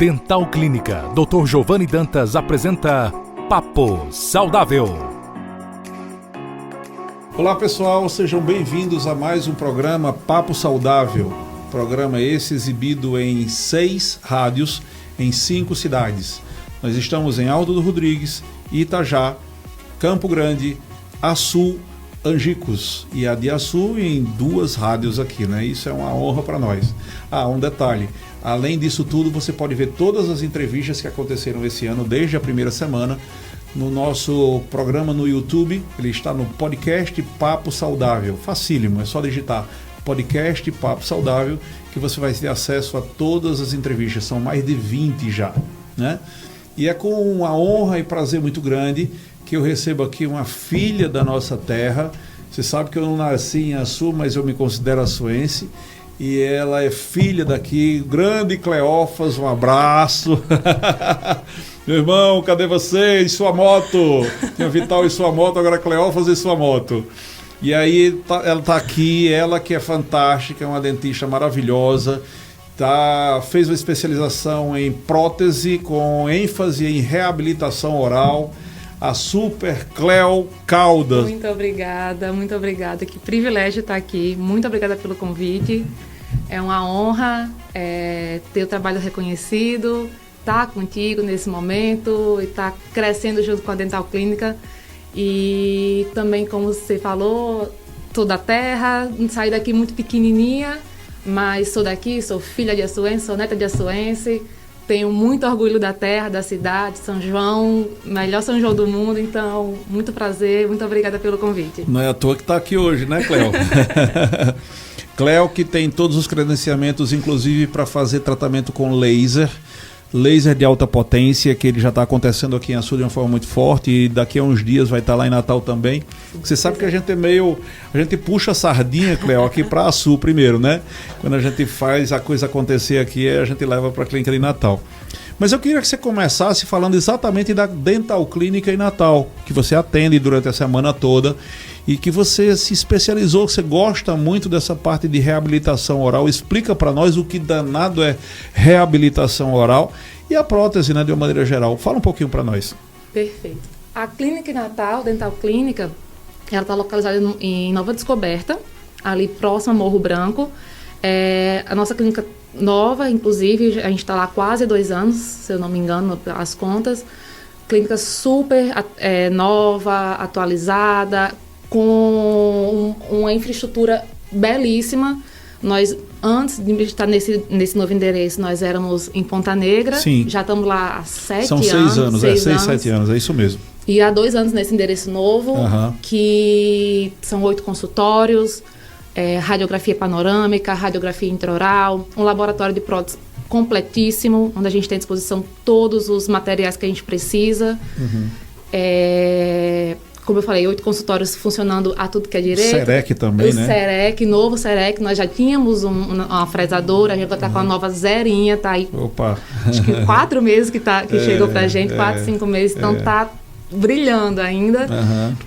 Dental Clínica, Dr. Giovanni Dantas apresenta Papo Saudável. Olá pessoal, sejam bem-vindos a mais um programa Papo Saudável. Programa esse exibido em 6 rádios em 5 cidades. Nós estamos em Alto do Rodrigues, Itajá, Campo Grande, Açu, Angicos e a de Açu em 2 rádios aqui, né? Isso é uma honra para nós. Um detalhe, além disso tudo, você pode ver todas as entrevistas que aconteceram esse ano, desde a primeira semana, no nosso programa no YouTube. Ele está no podcast Papo Saudável, facílimo, é só digitar podcast Papo Saudável que você vai ter acesso a todas as entrevistas, são mais de 20 já, né? E é com uma honra e prazer muito grande que eu recebo aqui uma filha da nossa terra. Você sabe que eu não nasci em Açu, mas eu me considero açuense. E ela é filha daqui, grande Cleófas, um abraço. Meu irmão, cadê você? E sua moto? Tinha Vital e sua moto, agora Cleófas e sua moto. E aí ela está aqui, ela que é fantástica, é uma dentista maravilhosa. Fez uma especialização em prótese com ênfase em reabilitação oral. A Super Cleo Caldas. Muito obrigada. Que privilégio estar aqui. Muito obrigada pelo convite. É uma honra ter o trabalho reconhecido, estar contigo nesse momento e estar crescendo junto com a Dental Clínica. E também, como você falou, sou da terra, saí daqui muito pequenininha, mas sou daqui, sou filha de açuense, sou neta de açuense. Tenho muito orgulho da terra, da cidade, São João, melhor São João do mundo. Então, muito prazer, muito obrigada pelo convite. Não é à toa que está aqui hoje, né, Cleo? Cleo que tem todos os credenciamentos, inclusive para fazer tratamento com laser de alta potência, que ele já está acontecendo aqui em Açu de uma forma muito forte, e daqui a uns dias vai estar lá em Natal também. Você sabe que a gente puxa a sardinha, Cleo, aqui para Açu primeiro, né? Quando a gente faz a coisa acontecer aqui, a gente leva para a clínica de Natal. Mas eu queria que você começasse falando exatamente da Dental Clínica em Natal, que você atende durante a semana toda e que você se especializou, você gosta muito dessa parte de reabilitação oral. Explica para nós o que danado é reabilitação oral e a prótese, né, de uma maneira geral. Fala um pouquinho para nós. Perfeito. A clínica em Natal, Dental Clínica, ela está localizada em Nova Descoberta, ali próximo a Morro Branco. A nossa clínica nova, inclusive, a gente está lá há quase 2 anos, se eu não me engano, as contas. Clínica super nova, atualizada, com uma infraestrutura belíssima. Nós, antes de estar nesse novo endereço, nós éramos em Ponta Negra. Sim. Já estamos lá há 7 anos. São 6 anos, 7 anos, é isso mesmo. E há 2 anos nesse endereço novo, que são 8 consultórios, radiografia panorâmica, radiografia intraoral, um laboratório de prótese completíssimo, onde a gente tem à disposição todos os materiais que a gente precisa. Como eu falei, 8 consultórios funcionando a tudo que é direito. Serec também, né? Serec, novo Serec. Nós já tínhamos uma fresadora, a gente vai estar com a nova zerinha, tá aí. Opa! Acho que 4 meses que chegou pra gente, 4, 5 meses, então tá brilhando ainda.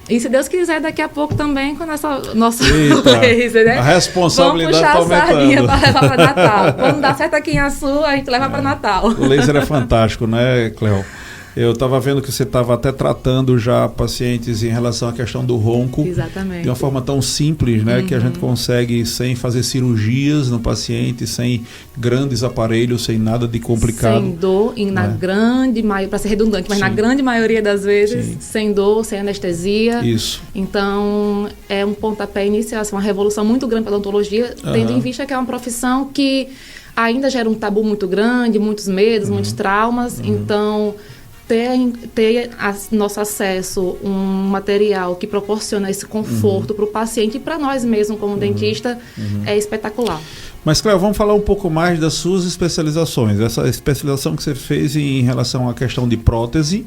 E se Deus quiser, daqui a pouco também com nosso laser, né? A responsabilidade está aumentando. Vamos puxar a sardinha para levar para Natal. Quando dá certo aqui em Açu, a gente leva para Natal. O laser é fantástico, né, Cleo? Eu estava vendo que você estava até tratando já pacientes em relação à questão do ronco. Exatamente. De uma forma tão simples, né? Que a gente consegue, sem fazer cirurgias no paciente, sem grandes aparelhos, sem nada de complicado. Sem dor, na grande maioria, para ser redundante, mas na grande maioria das vezes, sem dor, sem anestesia. Isso. Então, é um pontapé inicial, assim, uma revolução muito grande para a odontologia, tendo em vista que é uma profissão que ainda gera um tabu muito grande, muitos medos, muitos traumas. Então, ter nosso acesso um material que proporciona esse conforto para o paciente e para nós mesmos como dentista é espetacular. Mas, Cleo, vamos falar um pouco mais das suas especializações. Essa especialização que você fez em relação à questão de prótese,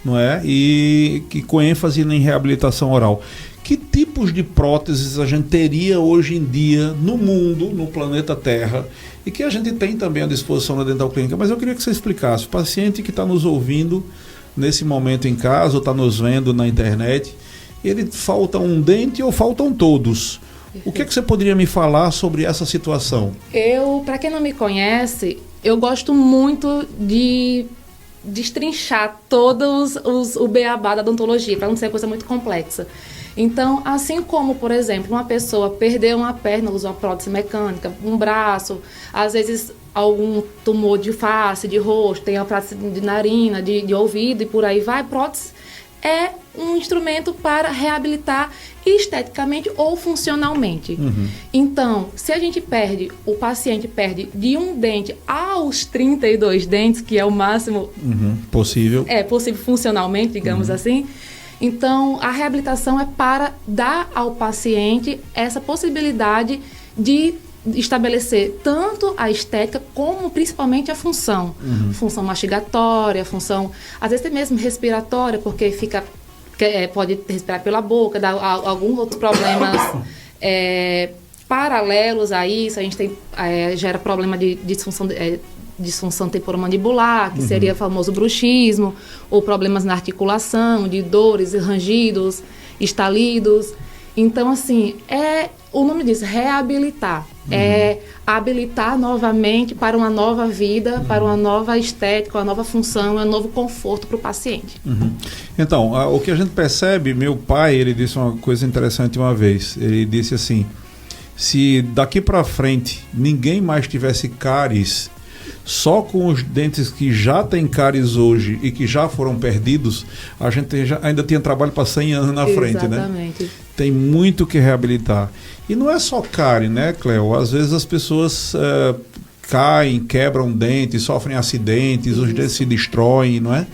não é? E que com ênfase em reabilitação oral. Que tipos de próteses a gente teria hoje em dia no mundo, no planeta Terra, e que a gente tem também à disposição na Dental Clínica? Mas eu queria que você explicasse. O paciente que está nos ouvindo nesse momento em casa, ou está nos vendo na internet, ele falta um dente ou faltam todos? O que você poderia me falar sobre essa situação? Para quem não me conhece, eu gosto muito de destrinchar todos o beabá da odontologia, para não ser uma coisa muito complexa. Então, assim como, por exemplo, uma pessoa perdeu uma perna, usa uma prótese mecânica, um braço, às vezes algum tumor de face, de rosto, tem a prótese de narina, de ouvido e por aí vai, prótese é um instrumento para reabilitar esteticamente ou funcionalmente. Então, se a gente o paciente perde de um dente aos 32 dentes, que é o máximo possível funcionalmente, digamos assim, então a reabilitação é para dar ao paciente essa possibilidade de estabelecer tanto a estética como principalmente a função. Função mastigatória, função, às vezes até mesmo respiratória, porque pode respirar pela boca, dá alguns outros problemas paralelos a isso. A gente tem, gera problema de disfunção temporomandibular, que seria o famoso bruxismo, ou problemas na articulação, de dores, rangidos, estalidos. Então, assim, o nome diz reabilitar. É habilitar novamente para uma nova vida, para uma nova estética, uma nova função, um novo conforto para o paciente. Então, o que a gente percebe, meu pai, ele disse uma coisa interessante uma vez. Ele disse assim, se daqui para frente ninguém mais tivesse cáries, só com os dentes que já têm cáries hoje e que já foram perdidos, a gente ainda tinha trabalho para 100 anos na frente, né? Exatamente. Tem muito que reabilitar. E não é só cárie, né, Cleo? Às vezes as pessoas caem, quebram dentes, sofrem acidentes, os dentes se destroem, não é?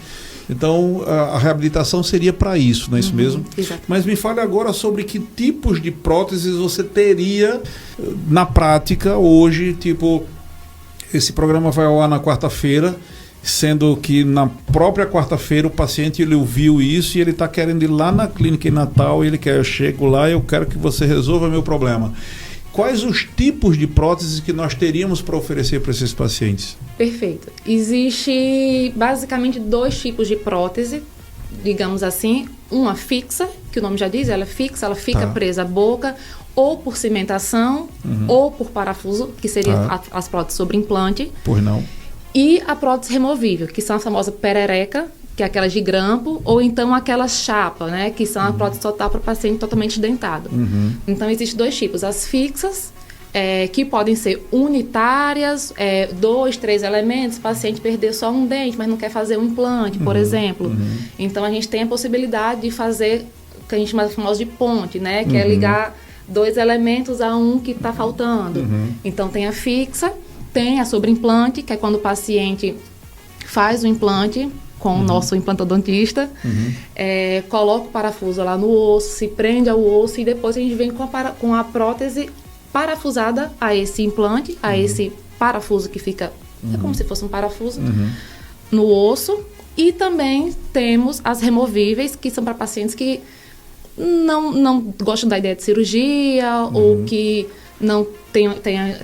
Então, a reabilitação seria para isso, não é isso mesmo? Exato. Mas me fale agora sobre que tipos de próteses você teria na prática hoje, tipo, esse programa vai ao ar na quarta-feira, sendo que na própria quarta-feira o paciente ele ouviu isso e ele está querendo ir lá na clínica em Natal, e ele quer, eu chego lá e eu quero que você resolva meu problema. Quais os tipos de próteses que nós teríamos para oferecer para esses pacientes? Perfeito. Existe basicamente 2 tipos de prótese, digamos assim. Uma fixa, que o nome já diz, ela é fixa, ela fica presa à boca, ou por cimentação, ou por parafuso, que seria as próteses sobre implante. Pois não. E a prótese removível, que são a famosa perereca, que é aquelas de grampo, ou então aquelas chapa, né, que são a prótese total para o paciente totalmente dentado. Então, existem 2 tipos. As fixas, que podem ser unitárias, 2, 3 elementos, o paciente perder só um dente, mas não quer fazer um implante, por exemplo. Então, a gente tem a possibilidade de fazer o que a gente chama de famoso de ponte, né, que é ligar 2 elementos a um que está faltando. Então, tem a fixa, tem a sobreimplante, que é quando o paciente faz o implante com o nosso implantodontista, coloca o parafuso lá no osso, se prende ao osso e depois a gente vem com a prótese parafusada a esse implante, a esse parafuso que fica, é como se fosse um parafuso, no osso. E também temos as removíveis, que são para pacientes que não gostam da ideia de cirurgia ou que não tenham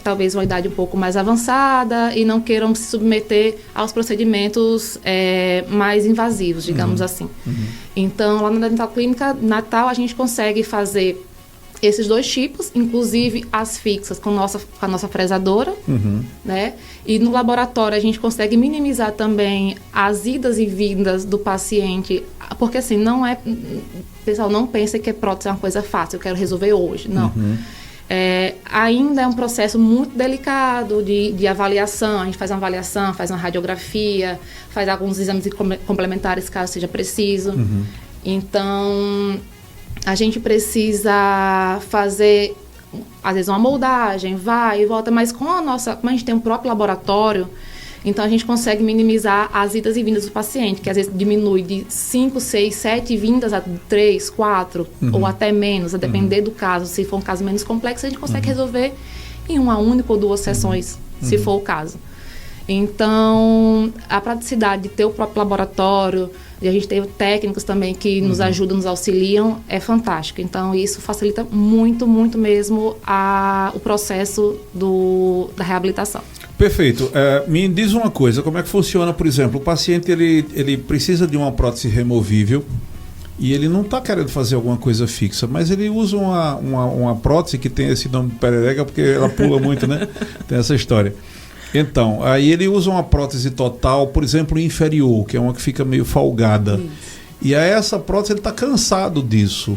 talvez uma idade um pouco mais avançada e não queiram se submeter aos procedimentos mais invasivos, digamos assim. Então, lá na Dental Clínica Natal, a gente consegue fazer esses 2 tipos, inclusive as fixas com a nossa fresadora, né? E no laboratório a gente consegue minimizar também as idas e vindas do paciente, porque assim, pessoal, não pensa que prótese é uma coisa fácil, eu quero resolver hoje, não. Ainda é um processo muito delicado de avaliação. A gente faz uma avaliação, faz uma radiografia, faz alguns exames complementares caso seja preciso. Então, a gente precisa fazer, às vezes, uma moldagem, vai e volta, mas como a gente tem um próprio laboratório, então a gente consegue minimizar as idas e vindas do paciente, que às vezes diminui de 5, 6, 7 vindas a 3, 4 ou até menos, a depender do caso. Se for um caso menos complexo, a gente consegue resolver em uma única ou 2 sessões, se for o caso. Então, a praticidade de ter o próprio laboratório, e a gente tem técnicos também que nos ajudam, nos auxiliam, é fantástico. Então, isso facilita muito, muito mesmo o processo da reabilitação. Perfeito. Me diz uma coisa, como é que funciona, por exemplo, o paciente ele precisa de uma prótese removível e ele não está querendo fazer alguma coisa fixa, mas ele usa uma prótese que tem esse nome de perereca porque ela pula muito, né? Tem essa história. Então, aí ele usa uma prótese total, por exemplo, inferior, que é uma que fica meio folgada. Isso. E aí essa prótese ele está cansado disso.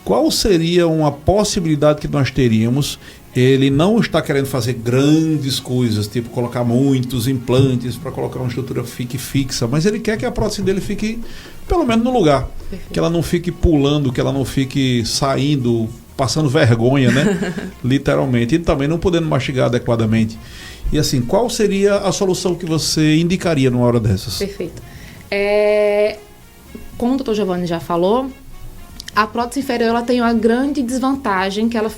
Qual seria uma possibilidade que nós teríamos? Ele não está querendo fazer grandes coisas, tipo colocar muitos implantes para colocar uma estrutura fique fixa, mas ele quer que a prótese dele fique pelo menos no lugar. Perfeito. Que ela não fique pulando, que ela não fique saindo, passando vergonha, né? Literalmente. E também não podendo mastigar adequadamente. E assim, qual seria a solução que você indicaria numa hora dessas? Perfeito. Como o Dr. Giovanni já falou, a prótese inferior ela tem uma grande desvantagem, que ela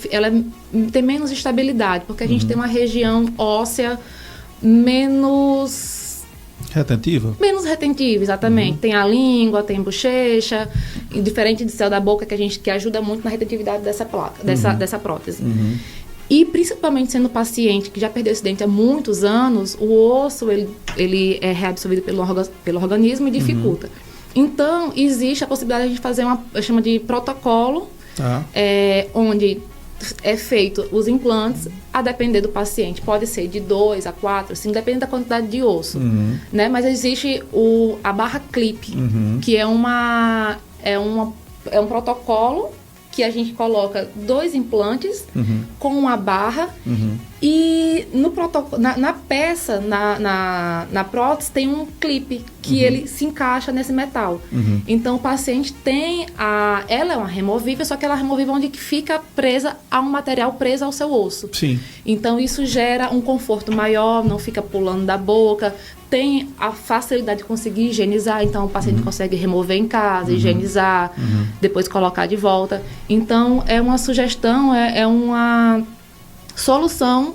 tem menos estabilidade, porque a gente tem uma região óssea menos retentiva? Menos retentiva, exatamente. Tem a língua, tem a bochecha, e diferente do céu da boca, que ajuda muito na retentividade dessa placa, dessa prótese. E principalmente sendo paciente que já perdeu esse dente há muitos anos, o osso ele é reabsorvido pelo organismo e dificulta. Então, existe a possibilidade de a gente fazer chama de protocolo, onde é feito os implantes a depender do paciente. Pode ser de 2 a 4, assim, depende da quantidade de osso. Né? Mas existe a barra clip, que é um protocolo que a gente coloca 2 implantes com uma barra e no protocolo, na peça, na prótese, tem um clipe que ele se encaixa nesse metal. Então o paciente ela é uma removível, só que ela é removível onde fica presa a um material preso ao seu osso. Sim. Então isso gera um conforto maior, não fica pulando da boca. Tem a facilidade de conseguir higienizar, então o paciente consegue remover em casa, higienizar, depois colocar de volta. Então, é uma sugestão, é uma solução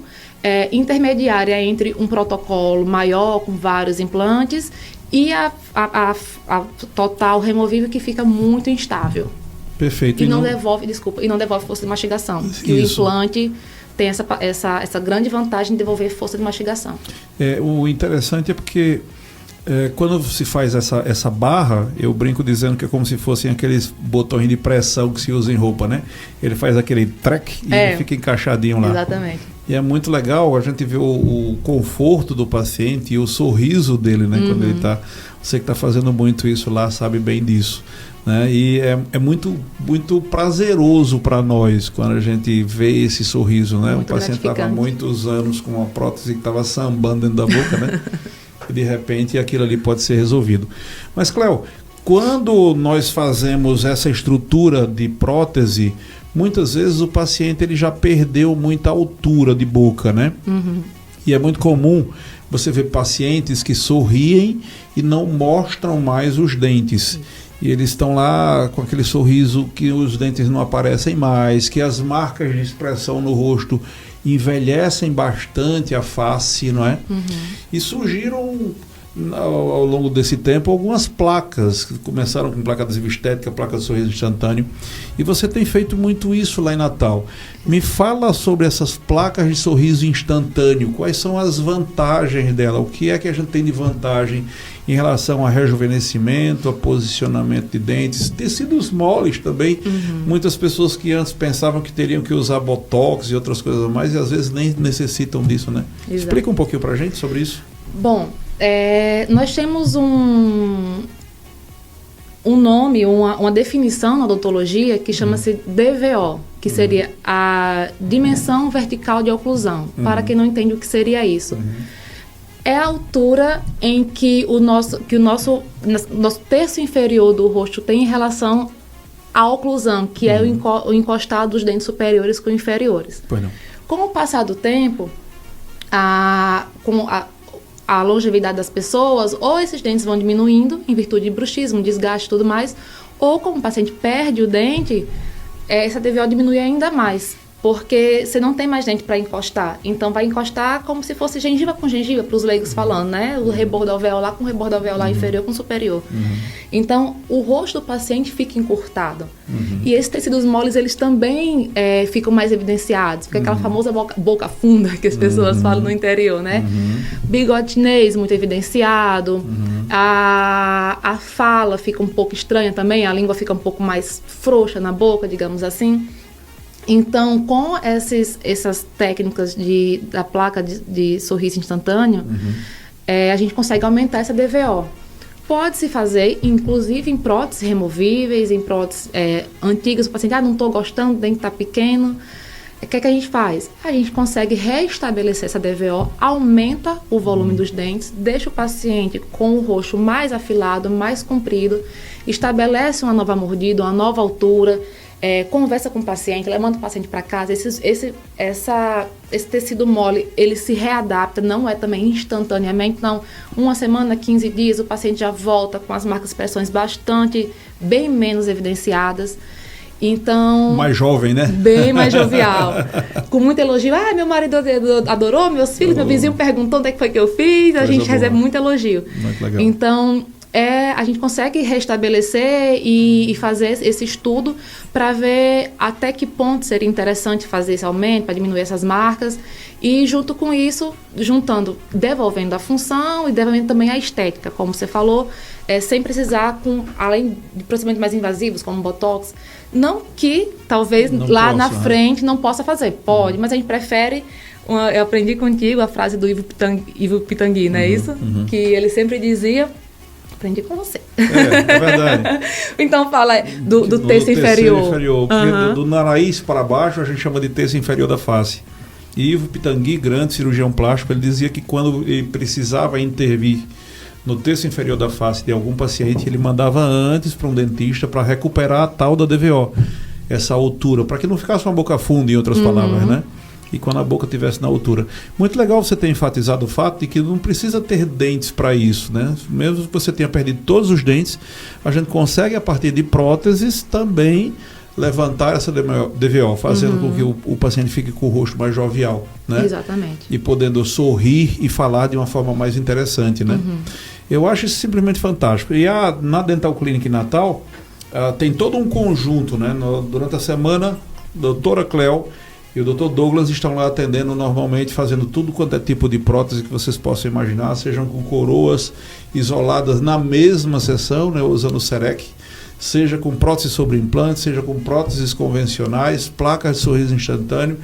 intermediária entre um protocolo maior, com vários implantes, e a total removível, que fica muito instável. Perfeito. E não devolve força de mastigação. Que o implante tem essa grande vantagem de devolver força de mastigação. O interessante é porque quando se faz essa barra, eu brinco dizendo que é como se fossem aqueles botões de pressão que se usa em roupa, né? Ele faz aquele track e ele fica encaixadinho lá. Exatamente. E é muito legal a gente ver o conforto do paciente e o sorriso dele, né? Quando ele está... Você que está fazendo muito isso lá sabe bem disso. Né? E é muito, muito prazeroso para nós quando a gente vê esse sorriso, né? O paciente estava há muitos anos com uma prótese que estava sambando dentro da boca, né? E de repente aquilo ali pode ser resolvido. Mas, Cléo, quando nós fazemos essa estrutura de prótese, muitas vezes o paciente ele já perdeu muita altura de boca, né? E é muito comum você ver pacientes que sorriem e não mostram mais os dentes. E eles estão lá com aquele sorriso que os dentes não aparecem mais, que as marcas de expressão no rosto envelhecem bastante a face, não é? E surgiram ao longo desse tempo algumas placas, que começaram com placa adesiva estética, placa de sorriso instantâneo, e você tem feito muito isso lá em Natal. Me fala sobre essas placas de sorriso instantâneo, quais são as vantagens dela, o que é que a gente tem de vantagem em relação a rejuvenescimento, a posicionamento de dentes, tecidos moles também. Muitas pessoas que antes pensavam que teriam que usar botox e outras coisas mais, e às vezes nem necessitam disso, né? Exato. Explica um pouquinho pra gente sobre isso. Bom, nós temos um nome, uma definição na odontologia que chama-se DVO, que seria a dimensão vertical de oclusão. Para quem não entende o que seria isso. É a altura em que o nosso terço inferior do rosto tem em relação à oclusão, que é o encostado dos dentes superiores com inferiores. Pois não. Com o passar do tempo, com a longevidade das pessoas, ou esses dentes vão diminuindo em virtude de bruxismo, desgaste e tudo mais, ou como o paciente perde o dente, essa DVO diminui ainda mais. porque você não tem mais dente para encostar. Então, vai encostar como se fosse gengiva com gengiva, para os leigos falando, né? O rebordo alveolar com o rebordo alveolar inferior com superior. Então, o rosto do paciente fica encurtado. E esses tecidos moles, eles também ficam mais evidenciados. Fica aquela famosa boca funda que as pessoas falam no interior, né? Bigode chinês muito evidenciado. A fala fica um pouco estranha também. A língua fica um pouco mais frouxa na boca, digamos assim. Então, com essas técnicas da placa de sorriso instantâneo, a gente consegue aumentar essa DVO. Pode-se fazer, inclusive, em próteses removíveis, em próteses antigas. O paciente, não estou gostando, o dente está pequeno. O que é que a gente faz? A gente consegue restabelecer essa DVO, aumenta o volume dos dentes, deixa o paciente com o rosto mais afilado, mais comprido, estabelece uma nova mordida, uma nova altura, conversa com o paciente, levanta o paciente para casa. Esse tecido mole, ele se readapta, não é também instantaneamente, não. 1 semana, 15 dias, o paciente já volta com as marcas de expressões bem menos evidenciadas. Então... Mais jovem, né? Bem mais jovial. Com muito elogio. Meu marido adorou, meus filhos, meu vizinho perguntou onde é que foi que eu fiz. A gente recebe muito elogio. Muito legal. Então... a gente consegue restabelecer e fazer esse estudo para ver até que ponto seria interessante fazer esse aumento, para diminuir essas marcas, e junto com isso, devolvendo a função e devolvendo também a estética, como você falou, sem precisar, além de procedimentos mais invasivos, como Botox, não que talvez na frente não possa fazer, pode, mas a gente prefere... Eu aprendi contigo a frase do Ivo Pitangui, não é isso? Que ele sempre dizia... Aprendi com você. É verdade. Então fala do terço inferior. Do nariz para baixo a gente chama de terço inferior da face. E Ivo Pitangui, grande cirurgião plástico, ele dizia que quando ele precisava intervir no terço inferior da face de algum paciente, ele mandava antes para um dentista para recuperar a tal da DVO, essa altura, para que não ficasse uma boca funda, em outras palavras, né? E quando a boca estivesse na altura. Muito legal você ter enfatizado o fato de que não precisa ter dentes para isso, né? Mesmo que você tenha perdido todos os dentes, a gente consegue, a partir de próteses, também levantar essa DVO, fazendo com que o paciente fique com o rosto mais jovial, né? Exatamente. E podendo sorrir e falar de uma forma mais interessante, né? Eu acho isso simplesmente fantástico. E na Dental Clinic em Natal, tem todo um conjunto, né? Durante a semana, a doutora Cleo e o Dr. Douglas estão lá atendendo normalmente, fazendo tudo quanto é tipo de prótese que vocês possam imaginar, sejam com coroas isoladas na mesma sessão, né, usando o CEREC, seja com prótese sobre implante, seja com próteses convencionais, placas de sorriso instantâneo.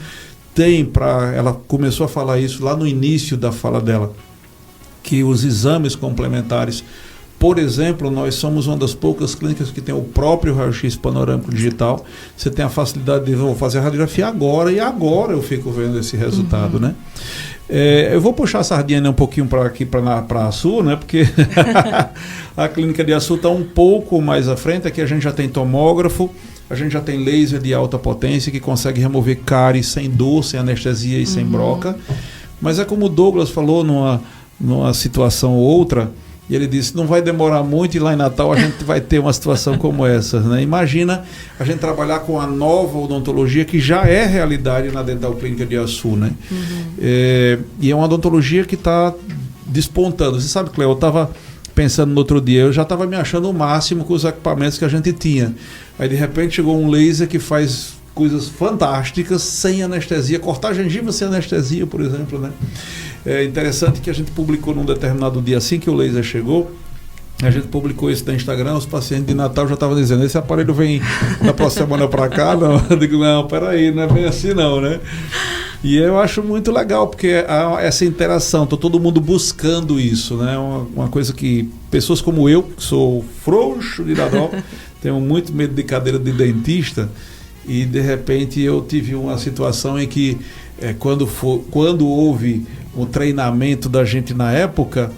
Ela começou a falar isso lá no início da fala dela, que os exames complementares, por exemplo, nós somos uma das poucas clínicas que tem o próprio raio-x panorâmico digital. Você tem a facilidade de vou fazer a radiografia agora, e agora eu fico vendo esse resultado, né? Eu vou puxar a sardinha um pouquinho para aqui, para a Açu, né? Porque a clínica de Açu está um pouco mais à frente. Aqui a gente já tem tomógrafo, a gente já tem laser de alta potência que consegue remover cáries sem dor, sem anestesia e sem broca. Mas é como o Douglas falou numa situação ou outra, e ele disse, não vai demorar muito e lá em Natal a gente vai ter uma situação como essa, né? Imagina a gente trabalhar com a nova odontologia que já é realidade na Dental Clínica de Açu, né? E é uma odontologia que está despontando. Você sabe, Cleo, eu estava pensando no outro dia, eu já estava me achando o máximo com os equipamentos que a gente tinha. Aí de repente chegou um laser que faz coisas fantásticas sem anestesia, cortar gengiva sem anestesia, por exemplo, né? É interessante que a gente publicou num determinado dia, assim que o laser chegou, a gente publicou isso no Instagram, os pacientes de Natal já estavam dizendo, esse aparelho vem da próxima semana para cá? Não, eu digo, não, peraí, não é bem assim não, né? E eu acho muito legal, porque há essa interação, está todo mundo buscando isso, né? Uma coisa que pessoas como eu, que sou frouxo de dadó, tenho muito medo de cadeira de dentista, e de repente eu tive uma situação em que quando houve o treinamento da gente na época,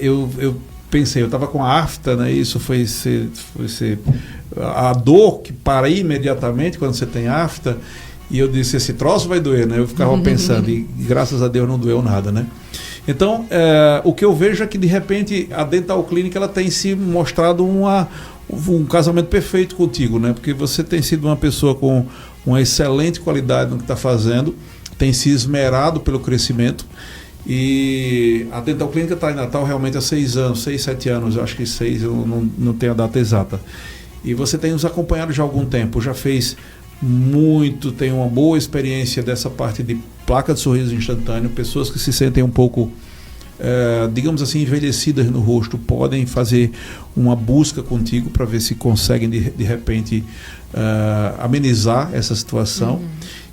eu pensei, eu estava com a afta, né? Isso foi ser a dor que para imediatamente quando você tem afta, e eu disse, esse troço vai doer, né? Eu ficava pensando, e graças a Deus não doeu nada, né? Então, o que eu vejo é que de repente a Dental Clinic ela tem se mostrado um casamento perfeito contigo, né? Porque você tem sido uma pessoa com uma excelente qualidade no que está fazendo, tem se esmerado pelo crescimento. E a Dental Clínica está em Natal realmente há 6 anos, 6, 7 anos, eu acho que 6, eu não tenho a data exata. E você tem nos acompanhado já há algum tempo, já fez muito, tem uma boa experiência dessa parte de placa de sorriso instantâneo. Pessoas que se sentem um pouco, digamos assim, envelhecidas no rosto, podem fazer uma busca contigo para ver se conseguem de repente amenizar essa situação.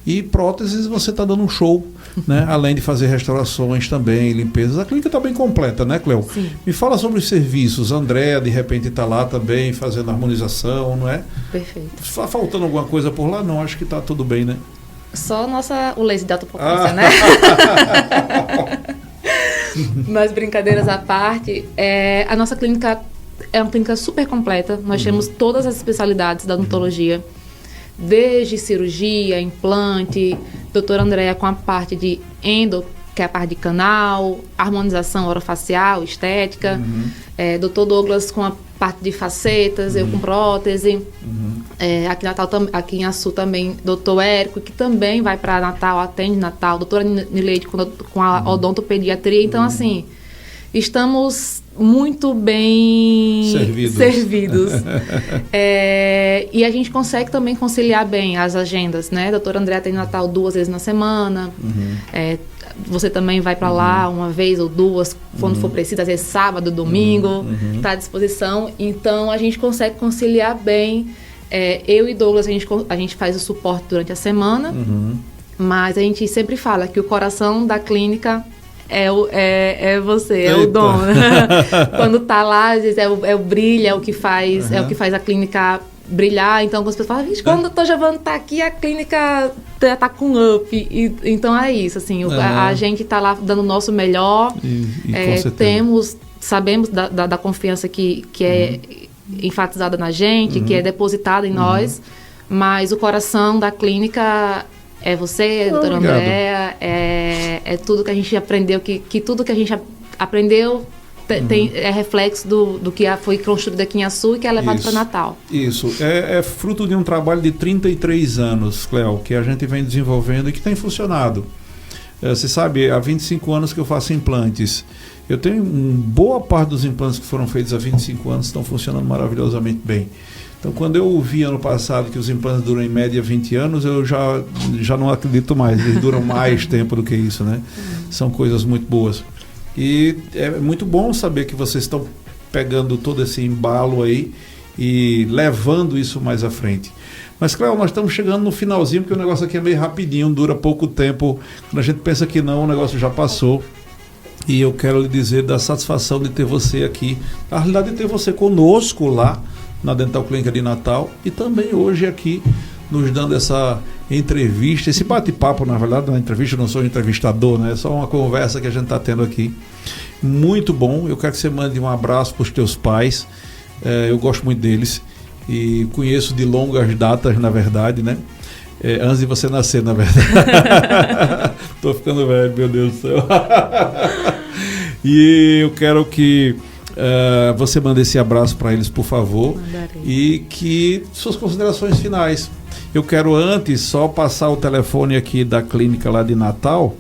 E próteses, você está dando um show, né? Além de fazer restaurações também, limpezas. A clínica está bem completa, né, Cleo? Sim. Me fala sobre os serviços. A Andréa, de repente, está lá também fazendo harmonização, não é? Perfeito. Está faltando alguma coisa por lá? Não, acho que está tudo bem, né? Só o laser de alta potência, né? Mas brincadeiras à parte, a nossa clínica é uma clínica super completa. Nós temos todas as especialidades da odontologia, desde cirurgia, implante, doutora Andréa com a parte de endo, que é a parte de canal, harmonização orofacial, estética, doutor Douglas com a parte de facetas, eu com prótese, aqui em Natal, aqui em Açu também, doutor Érico, que também vai para Natal, atende Natal, doutora Nileide com a odontopediatria. Então, assim, estamos muito bem servidos. E a gente consegue também conciliar bem as agendas, né? A doutora Andréa tem Natal 2 vezes na semana. Você também vai para lá uma vez ou duas, quando for preciso, às vezes sábado, domingo, está à disposição. Então, a gente consegue conciliar bem. Eu e Douglas, a gente faz o suporte durante a semana, mas a gente sempre fala que o coração da clínica é você, é o dom. Quando tá lá, às vezes é o brilho, é o que faz a clínica brilhar. Então, as pessoas falam, vixe, quando o Dr. Giovanni tá aqui, a clínica tá com up. Então, é isso, assim, a gente tá lá dando o nosso melhor. Sabemos da confiança que é enfatizada na gente, que é depositada em nós, mas o coração da clínica é você, doutora Andréa, é tudo que a gente aprendeu, que tudo que a gente aprendeu é reflexo do que foi construído aqui em Açu e que é levado para Natal. Isso, é fruto de um trabalho de 33 anos, Cleo, que a gente vem desenvolvendo e que tem funcionado. Você sabe, há 25 anos que eu faço implantes. Eu tenho boa parte dos implantes que foram feitos há 25 anos estão funcionando maravilhosamente bem. Então, quando eu ouvi ano passado que os implantes duram em média 20 anos, eu já não acredito mais. Eles duram mais tempo do que isso, né? São coisas muito boas. E é muito bom saber que vocês estão pegando todo esse embalo aí e levando isso mais à frente. Mas, Cléo, nós estamos chegando no finalzinho, porque o negócio aqui é meio rapidinho, dura pouco tempo. Quando a gente pensa que não, o negócio já passou. E eu quero lhe dizer da satisfação de ter você aqui. A realidade de ter você conosco lá na Dental Clínica de Natal e também hoje aqui nos dando essa entrevista, esse bate-papo. Na verdade, na entrevista eu não sou entrevistador, né? É só uma conversa que a gente está tendo aqui. Muito bom. Eu quero que você mande um abraço para os teus pais. Eu gosto muito deles e conheço de longas datas, na verdade, né? Antes de você nascer, na verdade. Tô ficando velho, meu Deus do céu. E eu quero que você mande esse abraço para eles, por favor. Mandarei. E que suas considerações finais. Eu quero antes só passar o telefone aqui da clínica lá de Natal,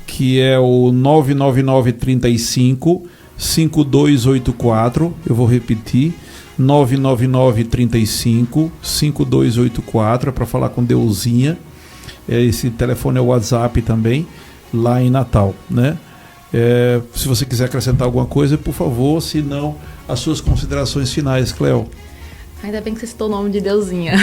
que é o 999-35-5284. Eu vou repetir. 999-35-5284, é para falar com Deusinha. Esse telefone é o WhatsApp também, lá em Natal, né? Se você quiser acrescentar alguma coisa, por favor, se não, as suas considerações finais, Cleo. Ainda bem que você citou o nome de Deusinha.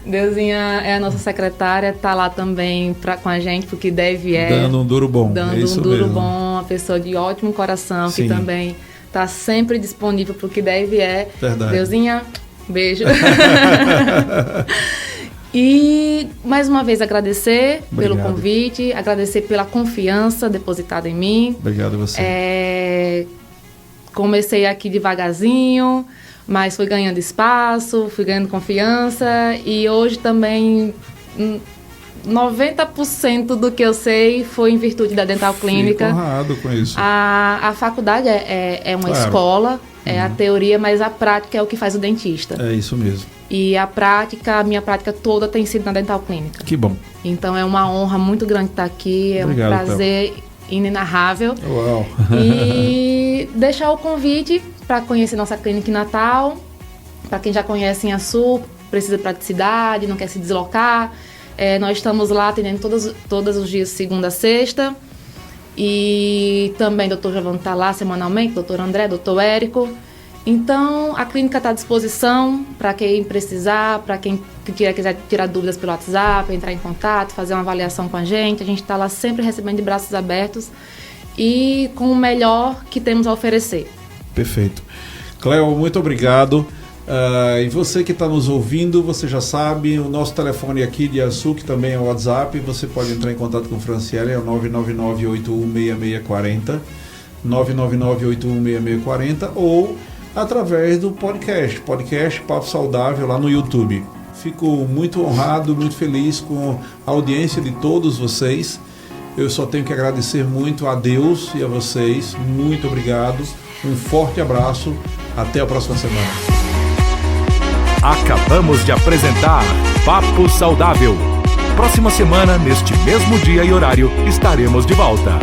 Deusinha é a nossa secretária, está lá também com a gente, porque deve dando um duro bom. Dando um duro bom, uma pessoa de ótimo coração, Sim. que também está sempre disponível para o que deve Verdade. Deusinha, beijo. E mais uma vez agradecer pelo convite, agradecer pela confiança depositada em mim. Obrigado a você. Comecei aqui devagarzinho, mas fui ganhando espaço, fui ganhando confiança e hoje também 90% do que eu sei foi em virtude da Dental Clínica. Fico honrado com isso. A faculdade é uma Claro. escola, é a teoria, mas a prática é o que faz o dentista. É isso mesmo. E a minha prática toda tem sido na Dental Clínica. Que bom. Então é uma honra muito grande estar aqui, é Obrigado, um prazer inenarrável. Uau. E deixar o convite para conhecer nossa clínica em Natal. Para quem já conhece em Açu, precisa de praticidade, não quer se deslocar. Nós estamos lá atendendo todos os dias, segunda a sexta. E também o Dr. Giovanni está lá semanalmente, Dr. André, Dr. Érico. Então, a clínica está à disposição para quem precisar, para quem quiser tirar dúvidas pelo WhatsApp, entrar em contato, fazer uma avaliação com a gente. A gente está lá sempre recebendo de braços abertos e com o melhor que temos a oferecer. Perfeito. Cleo, muito obrigado. E você que está nos ouvindo, você já sabe, o nosso telefone aqui de Açu, que também é o WhatsApp, você pode entrar em contato com o Franciele, é o 999-816640, 999-816640, ou através do podcast Papo Saudável lá no YouTube. Fico muito honrado, muito feliz com a audiência de todos vocês. Eu só tenho que agradecer muito a Deus e a vocês. Muito obrigado. Um forte abraço. Até a próxima semana. Acabamos de apresentar Papo Saudável. Próxima semana, neste mesmo dia e horário, estaremos de volta.